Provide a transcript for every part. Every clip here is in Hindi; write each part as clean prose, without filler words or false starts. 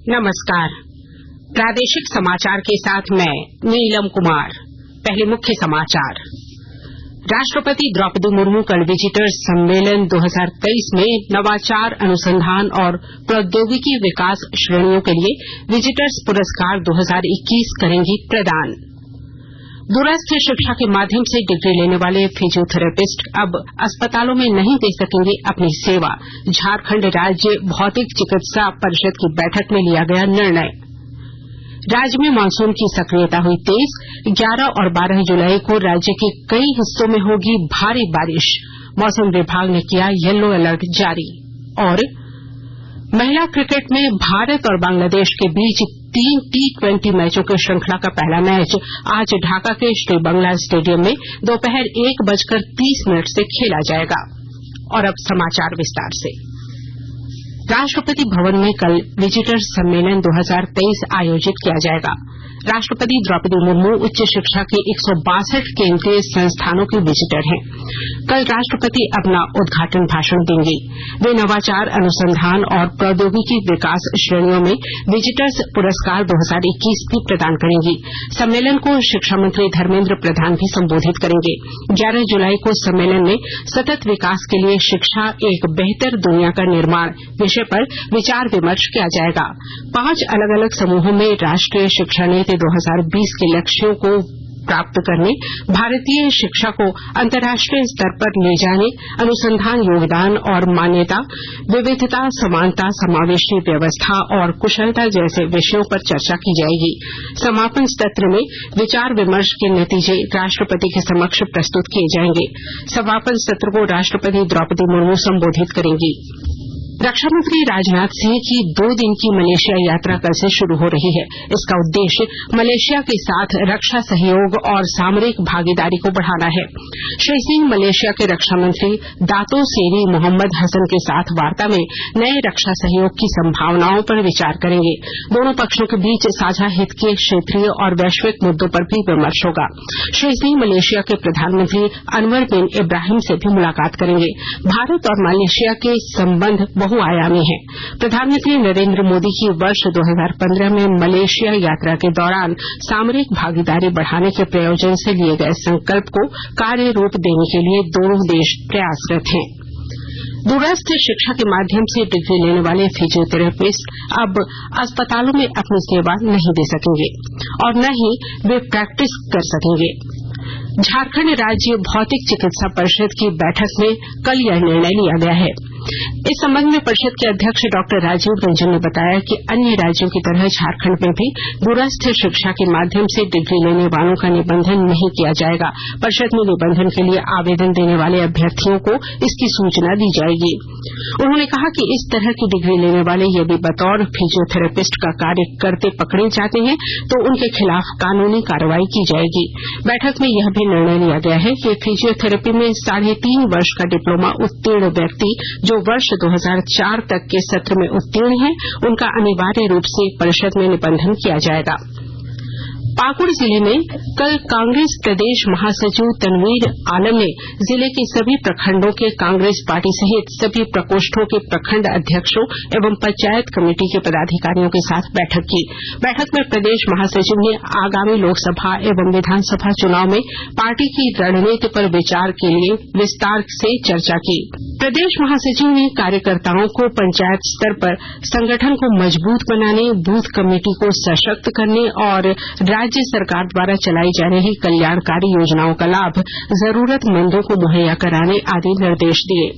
नमस्कार। प्रादेशिक समाचार के साथ मैं नीलम कुमार। पहले मुख्य समाचार। राष्ट्रपति द्रौपदी मुर्मू कल विजिटर्स सम्मेलन 2023 में नवाचार, अनुसंधान और प्रौद्योगिकी विकास श्रेणियों के लिए विजिटर्स पुरस्कार 2021 करेंगी प्रदान। दूरस्थ शिक्षा के माध्यम से डिग्री लेने वाले फिजियोथेरेपिस्ट अब अस्पतालों में नहीं दे सकेंगे अपनी सेवा। झारखंड राज्य भौतिक चिकित्सा परिषद की बैठक में लिया गया निर्णय। राज्य में मानसून की सक्रियता हुई तेज। 11 और 12 जुलाई को राज्य के कई हिस्सों में होगी भारी बारिश। मौसम विभाग ने किया येलो अलर्ट जारी। और महिला क्रिकेट में भारत और बांग्लादेश के बीच 3 T20 मैचों की श्रृंखला का पहला मैच आज ढाका के श्री बंगला स्टेडियम में दोपहर 1:30 से खेला जाएगा। और अब समाचार विस्तार से। राष्ट्रपति भवन में कल विजिटर्स सम्मेलन 2023 आयोजित किया जाएगा। राष्ट्रपति द्रौपदी मुर्मू उच्च शिक्षा के 162 केंद्रीय संस्थानों की विजिटर हैं। कल राष्ट्रपति अपना उद्घाटन भाषण देंगे। वे नवाचार, अनुसंधान और प्रौद्योगिकी विकास श्रेणियों में विजिटर्स पुरस्कार 2021 भी प्रदान करेंगी। सम्मेलन को शिक्षा मंत्री धर्मेंद्र प्रधान भी संबोधित करेंगे। 11 जुलाई को सम्मेलन में सतत विकास के लिए शिक्षा, एक बेहतर दुनिया का निर्माण विषय पर विचार विमर्श किया जाएगा। 5 अलग अलग समूहों में राष्ट्रीय शिक्षा नीति 2020 के लक्ष्यों को प्राप्त करने, भारतीय शिक्षा को अंतर्राष्ट्रीय स्तर पर ले जाने, अनुसंधान, योगदान और मान्यता, विविधता, समानता, समावेशी व्यवस्था और कुशलता जैसे विषयों पर चर्चा की जाएगी। समापन सत्र में विचार विमर्श के नतीजे राष्ट्रपति के समक्ष प्रस्तुत किए जाएंगे। समापन सत्र को राष्ट्रपति द्रौपदी मुर्मू संबोधित करेंगी। रक्षा मंत्री राजनाथ सिंह की 2 दिन की मलेशिया यात्रा कल से शुरू हो रही है। इसका उद्देश्य मलेशिया के साथ रक्षा सहयोग और सामरिक भागीदारी को बढ़ाना है। श्री सिंह मलेशिया के रक्षा मंत्री दातो सेरी मोहम्मद हसन के साथ वार्ता में नए रक्षा सहयोग की संभावनाओं पर विचार करेंगे। दोनों पक्षों के बीच साझा हित के क्षेत्रीय और वैश्विक मुद्दों पर भी विमर्श होगा। श्री सिंह मलेशिया के प्रधानमंत्री अनवर बिन इब्राहिम से भी मुलाकात करेंगे। भारत और मलेशिया के संबंध बहुआयामी है। प्रधानमंत्री नरेंद्र मोदी की वर्ष 2015 में मलेशिया यात्रा के दौरान सामरिक भागीदारी बढ़ाने के प्रयोजन से लिए गए संकल्प को कार्य रूप देने के लिए दोनों देश प्रयासरत हैं। दूरस्थ शिक्षा के माध्यम से डिग्री लेने वाले फिजियोथेरेपिस्ट अब अस्पतालों में अपनी सेवा नहीं दे सकेंगे और न ही वे प्रैक्टिस कर सकेंगे। झारखंड राज्य भौतिक चिकित्सा परिषद की बैठक में कल यह निर्णय लिया गया है। इस संबंध में परिषद के अध्यक्ष डॉक्टर राजीव रंजन ने बताया कि अन्य राज्यों की तरह झारखंड में भी दूरस्थ शिक्षा के माध्यम से डिग्री लेने वालों का निबंधन नहीं किया जाएगा। परिषद में निबंधन के लिए आवेदन देने वाले अभ्यर्थियों को इसकी सूचना दी जाएगी। उन्होंने कहा कि इस तरह की डिग्री लेने वाले यदि बतौर फिजियोथेरेपिस्ट का कार्य करते पकड़े जाते हैं तो उनके खिलाफ कानूनी कार्रवाई की जाएगी। बैठक में यह भी निर्णय लिया गया है कि फिजियोथेरेपी में 3.5 वर्ष का डिप्लोमा उत्तीर्ण व्यक्ति जो वर्ष 2004 तक के सत्र में उत्तीर्ण हैं, उनका अनिवार्य रूप से परिषद में निबंधन किया जाएगा। पाकुड़ जिले में कल कांग्रेस प्रदेश महासचिव तनवीर आलम ने जिले के सभी प्रखंडों के कांग्रेस पार्टी सहित सभी प्रकोष्ठों के प्रखंड अध्यक्षों एवं पंचायत कमेटी के पदाधिकारियों के साथ बैठक की। बैठक में प्रदेश महासचिव ने आगामी लोकसभा एवं विधानसभा चुनाव में पार्टी की रणनीति पर विचार के लिए विस्तार से चर्चा की। प्रदेश महासचिव ने कार्यकर्ताओं को पंचायत स्तर पर संगठन को मजबूत बनाने, बूथ कमेटी को सशक्त करने और राज्य सरकार द्वारा चलाई जा रही कल्याणकारी योजनाओं का लाभ जरूरतमंदों को मुहैया कराने आदि निर्देश दिए।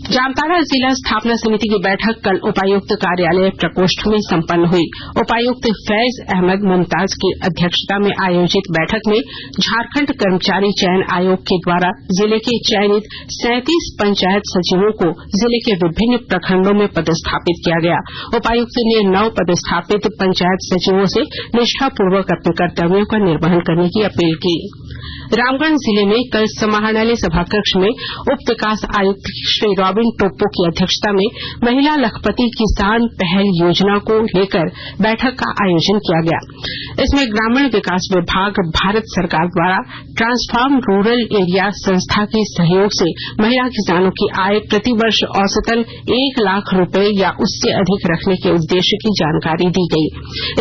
जामताड़ा जिला स्थापना समिति की बैठक कल उपायुक्त कार्यालय प्रकोष्ठ में संपन्न हुई। उपायुक्त फैज अहमद मुमताज की अध्यक्षता में आयोजित बैठक में झारखंड कर्मचारी चयन आयोग के द्वारा जिले के चयनित 37 पंचायत सचिवों को जिले के विभिन्न प्रखंडों में पदस्थापित किया गया। उपायुक्त ने नव पदस्थापित पंचायत सचिवों से निष्ठापूर्वक अपने कर्तव्यों का निर्वहन करने की अपील की। रामगढ़ जिले में कल समाहरणालय सभाकक्ष में उप विकास आयुक्त श्री रॉबिन टोप्पो की अध्यक्षता में महिला लखपति किसान पहल योजना को लेकर बैठक का आयोजन किया गया। इसमें ग्रामीण विकास विभाग भारत सरकार द्वारा ट्रांसफॉर्म रूरल एरिया संस्था के सहयोग से महिला किसानों की आय प्रतिवर्ष औसतन 1 लाख रुपए या उससे अधिक रखने के उद्देश्य की जानकारी दी गई।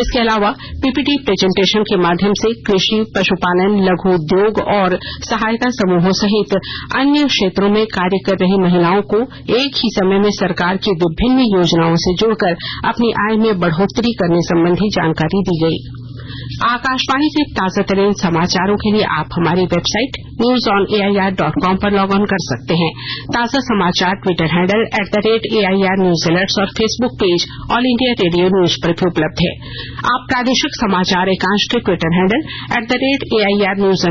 इसके अलावा पीपीटी प्रेजेंटेशन के माध्यम से कृषि, पशुपालन, लघु उद्योग और सहायता समूहों सहित अन्य क्षेत्रों में कार्य कर रही महिलाओं को एक ही समय में सरकार की विभिन्न योजनाओं से जुड़कर अपनी आय में बढ़ोतरी करने संबंधी जानकारी दी गई। आकाशवाणी के ताजा तरीन समाचारों के लिए आप हमारी वेबसाइट newsonair.com पर लॉग ऑन कर सकते हैं। ताजा समाचार Twitter handle @AIR News Alerts और Facebook page all India radio news पर भी उपलब्ध है। आप प्रादेशिक समाचार एकांश के ट्विटर हैंडल @AIR News _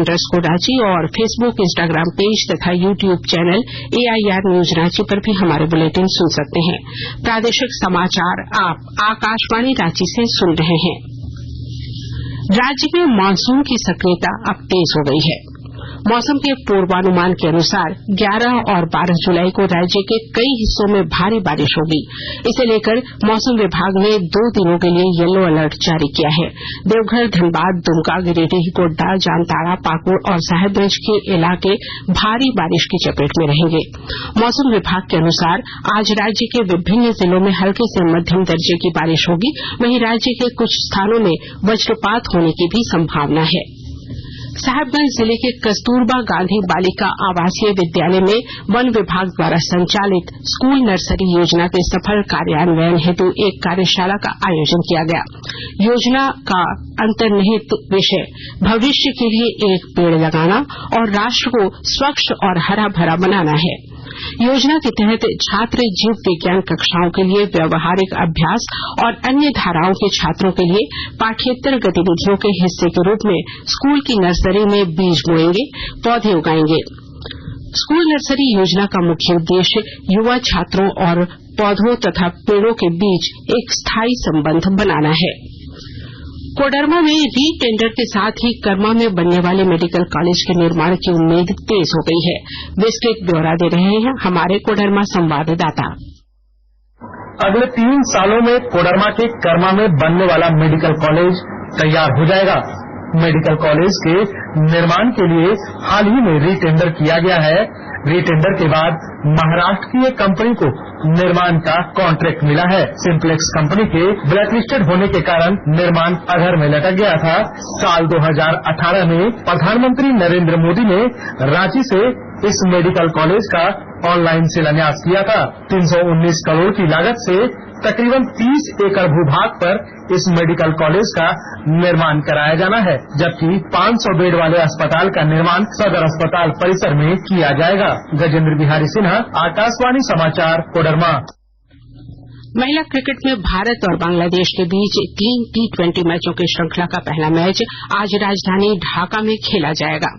और फेसबुक, इंस्टाग्राम पेज तथा YouTube channel AIR News Ranchi पर भी हमारे बुलेटिन सुन सकते हैं। प्रादेशिक समाचार आप आकाशवाणी रांची से सुन रहे हैं। राज्य में मानसून की सक्रियता अब तेज हो गई है। मौसम के पूर्वानुमान के अनुसार 11 और 12 जुलाई को राज्य के कई हिस्सों में भारी बारिश होगी। इसे लेकर मौसम विभाग ने 2 दिनों के लिए येलो अलर्ट जारी किया है। देवघर, धनबाद, दुमका, गिरिडीह, गोड्डा, जामताड़ा, पाकुड़ और साहेबगंज के इलाके भारी बारिश की चपेट में रहेंगे। मौसम विभाग के अनुसार आज राज्य के विभिन्न जिलों में हल्के से मध्यम दर्जे की बारिश होगी। वहीं राज्य के कुछ स्थानों में वज्रपात होने की भी संभावना है। साहेबगंज जिले के कस्तूरबा गांधी बालिका आवासीय विद्यालय में वन विभाग द्वारा संचालित स्कूल नर्सरी योजना के सफल कार्यान्वयन हेतु एक कार्यशाला का आयोजन किया गया। योजना का अंतर्निहित विषय भविष्य के लिए एक पेड़ लगाना और राष्ट्र को स्वच्छ और हरा भरा बनाना है। योजना के तहत छात्र जीव विज्ञान कक्षाओं के लिए व्यवहारिक अभ्यास और अन्य धाराओं के छात्रों के लिए पाठ्येतर गतिविधियों के हिस्से के रूप में स्कूल की नर्सरी में बीज बोएंगे, पौधे उगाएंगे। स्कूल नर्सरी योजना का मुख्य उद्देश्य युवा छात्रों और पौधों तथा पेड़ों के बीच एक स्थायी संबंध बनाना है। कोडरमा में री टेंडर के साथ ही कर्मा में बनने वाले मेडिकल कॉलेज के निर्माण की उम्मीद तेज हो गई है। विस्तृत ब्यौरा दे रहे हैं हमारे कोडरमा संवाददाता। अगले 3 सालों में कोडरमा के कर्मा में बनने वाला मेडिकल कॉलेज तैयार हो जाएगा। मेडिकल कॉलेज के निर्माण के लिए हाल ही में री टेंडर किया गया है। री टेंडर के बाद महाराष्ट्र की एक कंपनी को निर्माण का कॉन्ट्रैक्ट मिला है। सिंप्लेक्स कंपनी के ब्लैकलिस्टेड होने के कारण निर्माण अधर में लटक गया था। साल 2018 में प्रधानमंत्री नरेंद्र मोदी ने रांची से इस मेडिकल कॉलेज का ऑनलाइन शिलान्यास किया था। 319 करोड़ की लागत से तकरीबन 30 एकड़ भूभाग पर इस मेडिकल कॉलेज का निर्माण कराया जाना है, जबकि 500 बेड वाले अस्पताल का निर्माण सदर अस्पताल परिसर में किया जाएगा। गजेंद्र बिहारी सिन्हा, आकाशवाणी समाचार, कोडरमा। महिला क्रिकेट में भारत और बांग्लादेश के बीच 3 T20 मैचों की श्रृंखला का पहला मैच आज राजधानी ढाका में खेला जाएगा।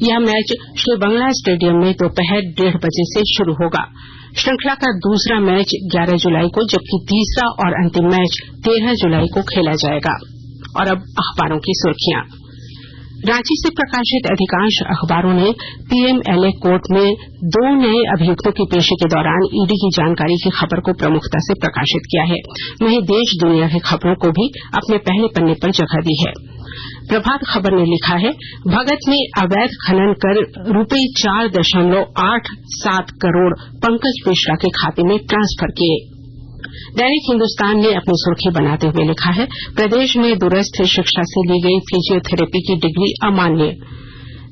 यह मैच श्री बंगला स्टेडियम में दोपहर 1:30 बजे से शुरू होगा। श्रृंखला का दूसरा मैच 11 जुलाई को, जबकि तीसरा और अंतिम मैच 13 जुलाई को खेला जाएगा। और अब अखबारों की सुर्खियां। रांची से प्रकाशित अधिकांश अखबारों ने पीएमएलए कोर्ट में 2 नए अभियुक्तों की पेशी के दौरान ईडी की जानकारी की खबर को प्रमुखता से प्रकाशित किया है। वहीं देश दुनिया की खबरों को भी अपने पहले पन्ने पर जगह दी है। प्रभात खबर ने लिखा है, भगत ने अवैध खनन कर ₹4.87 करोड़ पंकज मिश्रा के खाते में ट्रांसफर किए। दैनिक हिंदुस्तान ने अपनी सुर्खी बनाते हुए लिखा है, प्रदेश में दूरस्थ शिक्षा से ली गई फिजियोथेरेपी की डिग्री अमान्य।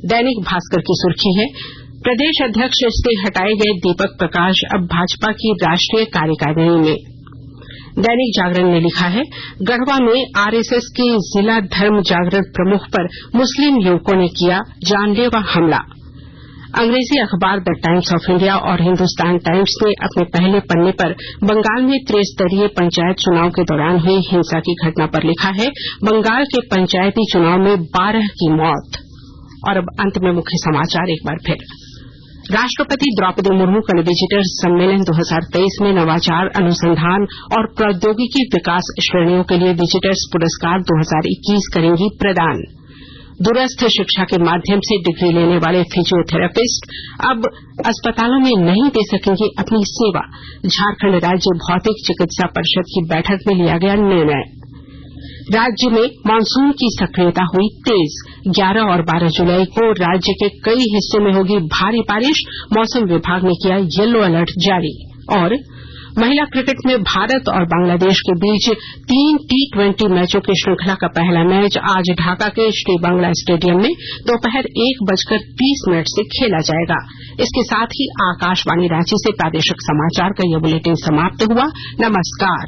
दैनिक भास्कर की सुर्खी है, प्रदेश अध्यक्ष से हटाए गए दीपक प्रकाश अब भाजपा की राष्ट्रीय कार्यकारिणी में। दैनिक जागरण ने लिखा है, गढ़वा में आरएसएस के जिला धर्म जागरण प्रमुख पर मुस्लिम युवकों ने किया जानलेवा हमला। अंग्रेजी अखबार द टाइम्स ऑफ इंडिया और हिंदुस्तान टाइम्स ने अपने पहले पन्ने पर बंगाल में त्रिस्तरीय पंचायत चुनाव के दौरान हुई हिंसा की घटना पर लिखा है, बंगाल के पंचायती चुनाव में 12 की मौत। और अब अंत में मुख्य समाचार एक बार फिर। राष्ट्रपति द्रौपदी मुर्मू कल विजिटर्स सम्मेलन 2023 में नवाचार, अनुसंधान और प्रौद्योगिकी विकास श्रेणियों के लिए विजिटर्स पुरस्कार 2021 करेंगी प्रदान। दूरस्थ शिक्षा के माध्यम से डिग्री लेने वाले फिजियोथेरेपिस्ट अब अस्पतालों में नहीं दे सकेंगे अपनी सेवा। झारखंड राज्य भौतिक चिकित्सा परिषद की बैठक में लिया गया निर्णय। राज्य में मानसून की सक्रियता हुई तेज। 11 और 12 जुलाई को राज्य के कई हिस्सों में होगी भारी बारिश। मौसम विभाग ने किया येलो अलर्ट जारी। और महिला क्रिकेट में भारत और बांग्लादेश के बीच 3 T20 मैचों की श्रृंखला का पहला मैच आज ढाका के श्री बांग्ला स्टेडियम में दोपहर 1:30 से खेला जाएगा। इसके साथ ही आकाशवाणी रांची से प्रादेशिक समाचार का ये बुलेटिन समाप्त हुआ। नमस्कार।